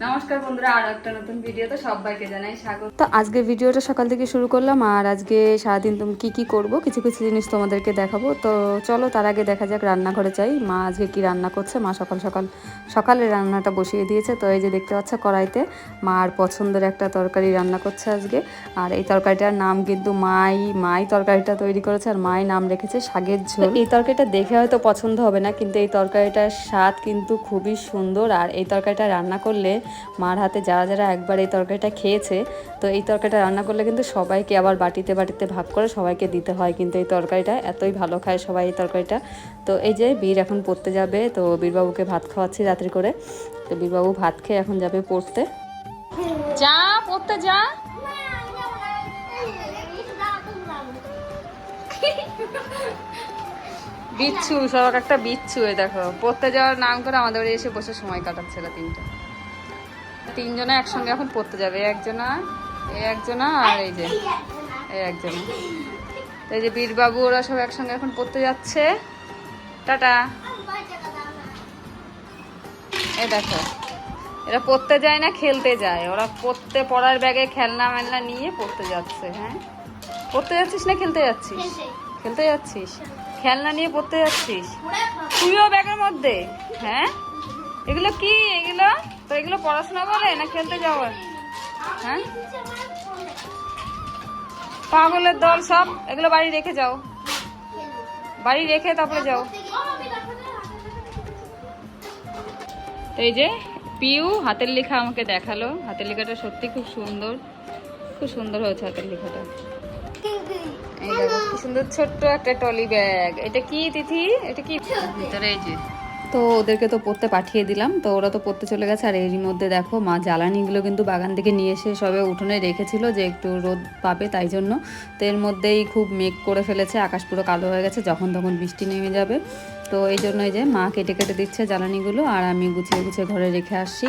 নমস্কার বন্ধুরা, আর একটা নতুন ভিডিওতে সবাইকে জানাই স্বাগত। তো আজকে ভিডিওটা সকাল থেকে শুরু করলাম, আর আজকে সারাদিন তুমি কি করব কিছু কিছু জিনিস তোমাদেরকে দেখাবো। তো চলো তার আগে দেখা যাক রান্নাঘরে যাই। মা আজকে কি রান্না করছে। মা সকালে রান্নাটা বসিয়ে দিয়েছে। তো এই যে দেখতে পাচ্ছ কড়াইতে মার পছন্দের একটা তরকারি রান্না করছে আজকে। আর এই তরকারিটার নাম কিন্তু মাই তরকারিটা তৈরি করেছে, আর মাই নাম রেখেছে শাকের ঝোল। এই তরকারিটা দেখে হয়তো পছন্দ হবে না, কিন্তু এই তরকারিটার স্বাদ কিন্তু খুবই সুন্দর। আর এই তরকারিটা রান্না করলে মার হাতে যারা যারা একবার এই তরকারিটা খেয়েছে, তো এই তরকারিটা রান্না করলে কিন্তু সবাইকে আবার বাটিতে বাটিতে ভাগ করে সবাইকে দিতে হয়। কিন্তু এই তরকারিটা এতই ভালো খায় সবাই এই তরকারিটা। তো এই যে বীর এখন পড়তে যাবে, তো বীরবাবুকে ভাত খাওয়াচ্ছি রাত্রি করে। তো বীরবাবু ভাত খেয়ে এখন যাবে পড়তে। যা পড়তে যা। বিচ্ছু, সবার একটা বিচ্ছু। এই দেখো পড়তে যাওয়ার নাম করে আমাদের বাড়ি এসে বসে সময় কাটাচ্ছে না। তিনজনে একসঙ্গে এখন পড়তে যাবে। একজনা আর এই যে একজনা। এই যে বীরবাবু ওরা সব একসঙ্গে এখন পড়তে যাচ্ছে। টাটা। এই দেখো এরা পড়তে যায় না, খেলতে যায়। ওরা পড়ার ব্যাগে খেলনা মেলনা নিয়ে পড়তে যাচ্ছে। হ্যাঁ, পড়তে যাচ্ছিস না খেলতে যাচ্ছিস? খেলতে যাচ্ছিস, খেলনা নিয়ে পড়তে যাচ্ছিস তুইও ব্যাগের মধ্যে? হ্যাঁ, এগুলো কি? এগুলো পড়াশোনা বলে না খেলতে যাওয়া? হ্যাঁ, পাগলের দল সব। এগুলো বাড়ি রেখে যাও, বাড়ি রেখে তারপরে যাও। তো এই যে পিউ হাতের লেখা আমাকে দেখালো। হাতের লেখাটা সত্যি খুব সুন্দর হয়েছে হাতের লেখাটা। এই দেখো কি সুন্দর ছোট্ট একটা টলি ব্যাগ। এটা কি তিথি? এটা কি ভিতরে? এই যে তো ওদেরকে তো পড়তে পাঠিয়ে দিলাম, তো ওরা তো পড়তে চলে গেছে। আর এরই মধ্যে দেখো মা জ্বালানিগুলো কিন্তু বাগান থেকে নিয়ে এসে সবে উঠোনে রেখেছিল যে একটু রোদ পাবে তাই জন্য। তো এর মধ্যেই খুব মেঘ করে ফেলেছে, আকাশ পুরো কালো হয়ে গেছে, যখন তখন বৃষ্টি নেমে যাবে। তো এই জন্য এই যে মা কেটে কেটে দিচ্ছে জ্বালানিগুলো, আর আমি গুছিয়ে ঘরে রেখে আসছি।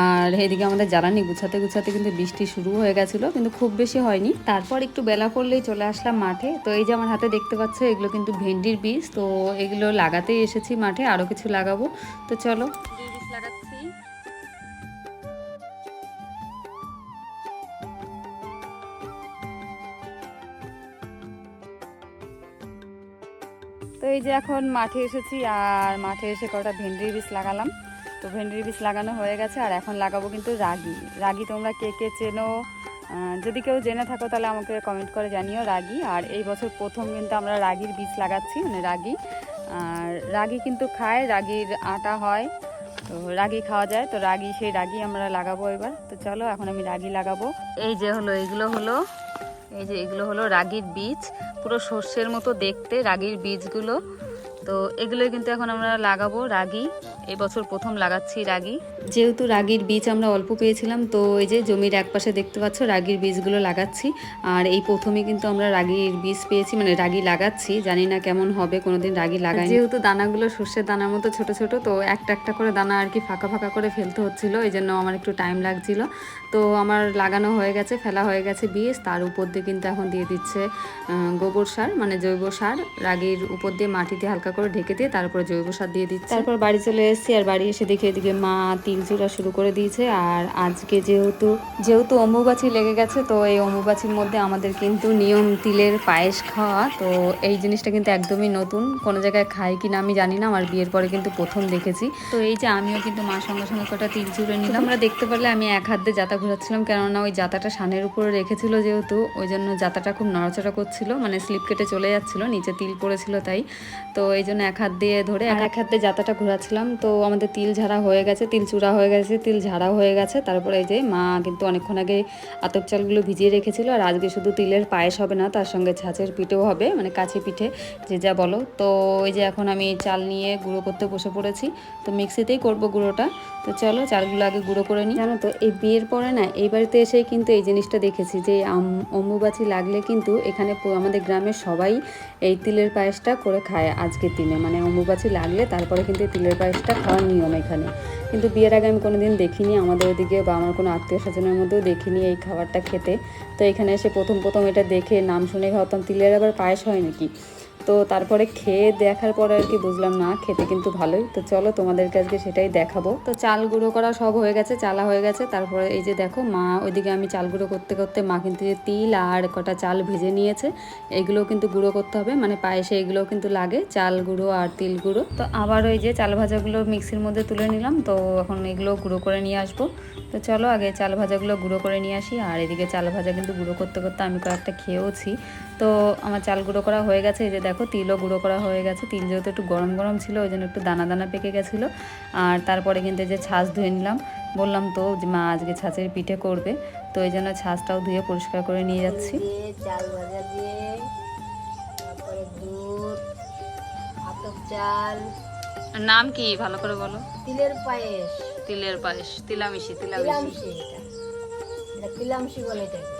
আর এইদিকে আমাদের জ্বালানি গুছাতে কিন্তু বৃষ্টি শুরু হয়ে গেছিলো, কিন্তু খুব বেশি হয়নি। তারপর একটু বেলা করলেই চলে আসলাম মাঠে। তো এই যে আমার হাতে দেখতে পাচ্ছ এগুলো কিন্তু ভেন্ডির বীজ। তো এগুলো লাগাতেই এসেছি মাঠে, আরও কিছু লাগাবো। তো চলো বীজ লাগাচ্ছি। তো এই যে এখন মাঠে এসেছি, আর মাঠে এসে কটা ভেন্ডির বীজ লাগালাম। তো ভেন্ডির বীজ লাগানো হয়ে গেছে, আর এখন লাগাবো কিন্তু রাগি। তোমরা কে কে চেনো? যদি কেউ জেনে থাকো তাহলে আমাকে কমেন্ট করে জানিও রাগি। আর এই বছর প্রথম কিন্তু আমরা রাগির বীজ লাগাচ্ছি, মানে রাগি। আর রাগি কিন্তু খায়, রাগির আটা হয়, তো রাগি খাওয়া যায়। তো সেই রাগি আমরা লাগাবো এবার। তো চলো এখন আমি রাগি লাগাবো। এই যে এগুলো হলো রাগির বীজ, পুরো সর্ষের মতো দেখতে রাগির বীজগুলো। তো এগুলোই কিন্তু এখন আমরা লাগাবো রাগি। এই বছর প্রথম লাগাচ্ছি রাগি। যেহেতু রাগির বীজ আমরা অল্প পেয়েছিলাম, তো এই যে জমির একপাশে দেখতে পাচ্ছ রাগির বীজগুলো লাগাচ্ছি। আর এই প্রথমে কিন্তু আমরা রাগির বীজ পেয়েছি, মানে রাগি লাগাচ্ছি। জানি না কেমন হবে, কোনোদিন রাগি লাগাই। যেহেতু দানাগুলো সর্ষের দানার মতো ছোট ছোট, তো একটা করে দানা আর কি ফাঁকা করে ফেলতে হচ্ছিল, এই জন্য আমার একটু টাইম লাগছিল। তো আমার লাগানো হয়ে গেছে, ফেলা হয়ে গেছে বীজ। তার উপর দিয়ে কিন্তু এখন দিয়ে দিচ্ছে গোবর সার, মানে জৈব সার। রাগির উপর দিয়ে মাটিতে হালকা করে ঢেকে দিয়ে তারপরে জৈব সার দিয়ে দিচ্ছে। তারপর বাড়ি চলে এসেছি, আর বাড়ি এসে দেখি এদিকে মা তিল চূড়া শুরু করে দিয়েছে। আর আজকে যেহেতু অম্বুবাচী লেগে গেছে, তো এই অম্বুবাচীর মধ্যে আমাদের কিন্তু নিয়ম তিলের পায়েস খাওয়া। তো এই জিনিসটা কিন্তু একদমই নতুন, কোনো জায়গায় খাই কিনা আমি জানি না, আমার বিয়ের পরে কিন্তু প্রথম দেখেছি। তো এই যে আমিও কিন্তু মার সঙ্গে কটা তিল চূড়ে নিলাম। আমরা দেখতে পারলে আমি এক হাত দিয়ে জাতা ঘোরাচ্ছিলাম, কেননা ওই জাতাটা সানের উপরে রেখেছিল যেহেতু, ওই জন্য জাতাটা খুব নড়াচড়া করছিল, মানে স্লিপ কেটে চলে যাচ্ছিল, নিচে তিল পড়েছিল তাই। তো এই জন্য এক হাত দিয়ে ধরে এক হাত দিয়ে জাতাটা ঘোরাচ্ছিলাম। তো আমাদের তিল ঝাড়া হয়ে গেছে, তিল চূড়া হয়ে গেছে, তিল ঝাড়া হয়ে গেছে। তারপরে এই যে মা কিন্তু অনেকক্ষণ আগে আতপ চালগুলো ভিজিয়ে রেখেছিল। আর আজকে শুধু তিলের পায়েস হবে না, তার সঙ্গে ছাঁচের পিঠেও হবে, মানে কাছি পিঠে যে যা বলো। তো এই যে এখন আমি চাল নিয়ে গুঁড়ো করতে বসে পড়েছি। তো মিক্সিতেই করব গুঁড়োটা। তো চলো চালগুলো আগে গুঁড়ো করে নিই। জানো তো এই বিয়ের পরে না এই বাড়িতে এসেই কিন্তু এই জিনিসটা দেখেছি যে অম্বুবাচী লাগলে কিন্তু এখানে আমাদের গ্রামের সবাই এই তিলের পায়েসটা করে খায় আজকের দিনে, মানে অম্বুবাচী লাগলে তারপরে কিন্তু এই তিলের পায়েসটা খাওয়ার নিয়ম এখানে। কিন্তু বিয়ের আগে আমি কোনোদিন দেখিনি আমাদের ওদিকে, বা আমার কোনো আত্মীয় স্বজনের মধ্যেও দেখিনি এই খাবারটা খেতে। তো এখানে এসে প্রথম এটা দেখে নাম শুনে ভাবতাম তিলের আবার পায়েস হয় নাকি। তো তারপরে খেয়ে দেখার পরে আর কি বুঝলাম না খেতে কিন্তু ভালোই। তো চলো তোমাদেরকে আজকে সেটাই দেখাবো। তো চাল গুঁড়ো করা সব হয়ে গেছে, চালা হয়ে গেছে। তারপরে এই যে দেখো মা ওইদিকে আমি চাল গুঁড়ো করতে করতে মা কিন্তু যে তিল আর কটা চাল ভেজে নিয়েছে, এগুলোও কিন্তু গুঁড়ো করতে হবে, মানে পায়েসে এগুলোও কিন্তু লাগে, চাল গুঁড়ো আর তিল গুঁড়ো। তো আবার ওই যে চাল ভাজাগুলো মিক্সির মধ্যে তুলে নিলাম, তো এখন এগুলো গুঁড়ো করে নিয়ে আসবো। তো চলো আগে চাল ভাজাগুলো গুঁড়ো করে নিয়ে আসি। আর এদিকে চাল ভাজা কিন্তু গুঁড়ো করতে করতে আমি কয়েকটা খেয়েওছি। তো আমার চাল গুঁড়ো করা হয়ে গেছে। এই যে দেখো তিলও গুঁড়ো করা হয়ে গেছে। তিল যেহেতু একটু গরম গরম ছিল ওই জন্য একটু দানা দানা পেকে গেছিলো। আর তারপরে কিন্তু যে ছাঁচ ধুয়ে নিলাম, বললাম তো যে মা আজকে ছাঁচের পিঠে করবে, তো এই জন্য ছাঁচটাও ধুয়ে পরিষ্কার করে নিয়ে যাচ্ছি। চাল ভাজা দিয়ে তারপরে দুধ, আতপ চাল। নাম কি ভালো করে বলো? তিলের পায়েস। তিলের পায়েস, তিলামিশি। তিলামশি, এটা তিলামশি বলে এটাকে।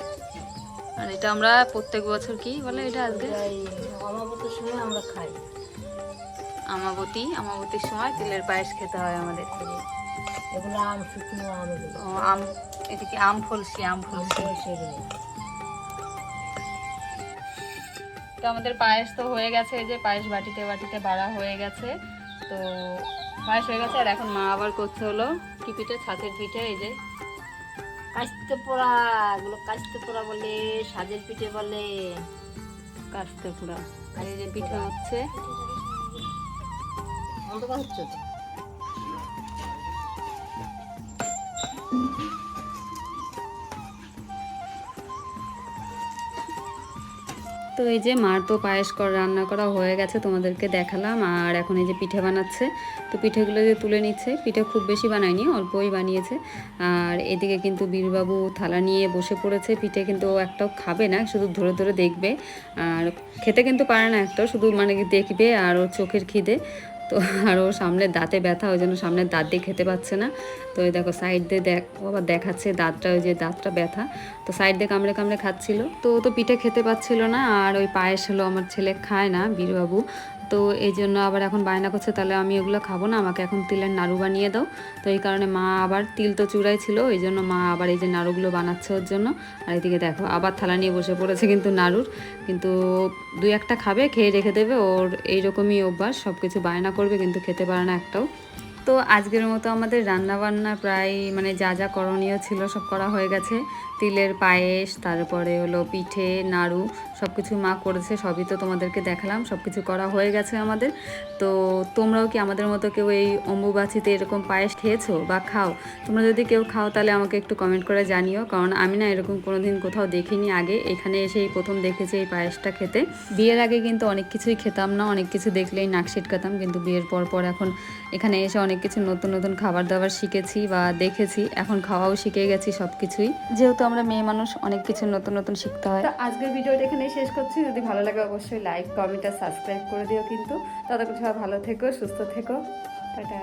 আর এটা আমরা প্রত্যেক বছর কি বলে এটা আজকে অমাবস্যার সময় আমরা খাই। আমাবতীর সময় তিলের পায়েস খেতে হয় আমাদের। এগুলো আম, শুকনো আম। ও আম, এদিকে আম ফলসি। তো আমাদের পায়েস তো হয়ে গেছে, এই যে পায়েস বাটিতে বাটিতে বাড়া হয়ে গেছে। তো পায়েস হয়ে গেছে। আর এখন মা আবার করতে হলো কি পিঠে, ছাঁচের পিঠে। এই যে কাস্তে পোড়া, এগুলো কাস্তে পোড়া বলে, সাজের পিঠে বলে। কাস্তে পোড়া। আর এই যে পিঠে হচ্ছে। হচ্ছে তো। তো এই যে মার তো পায়েস রান্না করা হয়ে গেছে, তোমাদেরকে দেখালাম। আর এখন এই যে পিঠে বানাচ্ছে, তো পিঠেগুলো যে তুলে নিচ্ছে। পিঠে খুব বেশি বানায়নি, অল্পই বানিয়েছে। আর এদিকে কিন্তু বীরবাবু থালা নিয়ে বসে পড়েছে। পিঠে কিন্তু ও একটাও খাবে না, শুধু ধরে ধরে দেখবে। আর খেতে কিন্তু পারে না একটাও, শুধু মানে দেখবে আর ওর চোখের খিদে। তো আর ওর সামনের দাঁতে ব্যথা, ওই জন্য সামনের দাঁত দিয়ে খেতে পাচ্ছে না। তো এই দেখো সাইড দিয়ে আবার দেখাচ্ছে দাঁতটা, ওই যে দাঁতটা ব্যথা, তো সাইড দিয়ে কামড়ে কামড়ে খাচ্ছিল। তো ও তো পিঠে খেতে পাচ্ছিল না। আর ওই পায়েস হলো আমার ছেলে খায় না, বীরবাবু। তো এই জন্য আবার এখন বায়না করছে তাহলে আমি এগুলো খাবো না, আমাকে এখন তিলের নাড়ু বানিয়ে দাও। তো এই কারণে মা আবার, তিল তো চূড়াই ছিল, এই জন্য মা আবার এই যে নাড়ুগুলো বানাচ্ছে ওর জন্য। আর এদিকে দেখো আবার থালা নিয়ে বসে পড়েছে কিন্তু নাড়ুর, কিন্তু দুই একটা খাবে, খেয়ে রেখে দেবে। ওর এইরকমই অভ্যাস, সব কিছু বায়না করবে কিন্তু খেতে পারে না একটাও। তো আজকের মতো আমাদের রান্নাবান্না প্রায় মানে যা যা করণীয় ছিল সব করা হয়ে গেছে। তিলের পায়েস, তারপরে হলো পিঠে, নাড়ু, সব কিছু মা করেছে, সবই তো তোমাদেরকে দেখালাম। সব কিছু করা হয়ে গেছে আমাদের। তো তোমরাও কি আমাদের মতো কেউ এই অম্বুবাচিতে এরকম পায়েস খেয়েছো বা খাও? তোমরা যদি কেউ খাও তাহলে আমাকে একটু কমেন্ট করে জানিও, কারণ আমি না এরকম কোনোদিন কোথাও দেখিনি আগে, এখানে এসেই প্রথম দেখেছি এই পায়েসটা খেতে। বিয়ের আগে কিন্তু অনেক কিছুই খেতাম না, অনেক কিছু দেখলেই নাক সিটকাতাম, কিন্তু বিয়ের পর এখন এখানে এসে অনেক কিছু নতুন নতুন খাবার দাবার শিখেছি বা দেখেছি, এখন খাওয়াও শিখে গেছি সব কিছুই। যেহেতু আমরা মেয়ে মানুষ, অনেক কিছু নতুন নতুন শিখতে হয়। তো আজকের ভিডিওটা এখানেই শেষ করছি। যদি ভালো লাগে অবশ্যই লাইক, কমেন্ট আর সাবস্ক্রাইব করে দিও কিন্তু। ততক্ষণ সবাই ভালো থেকো, সুস্থ থেকো, টাটা।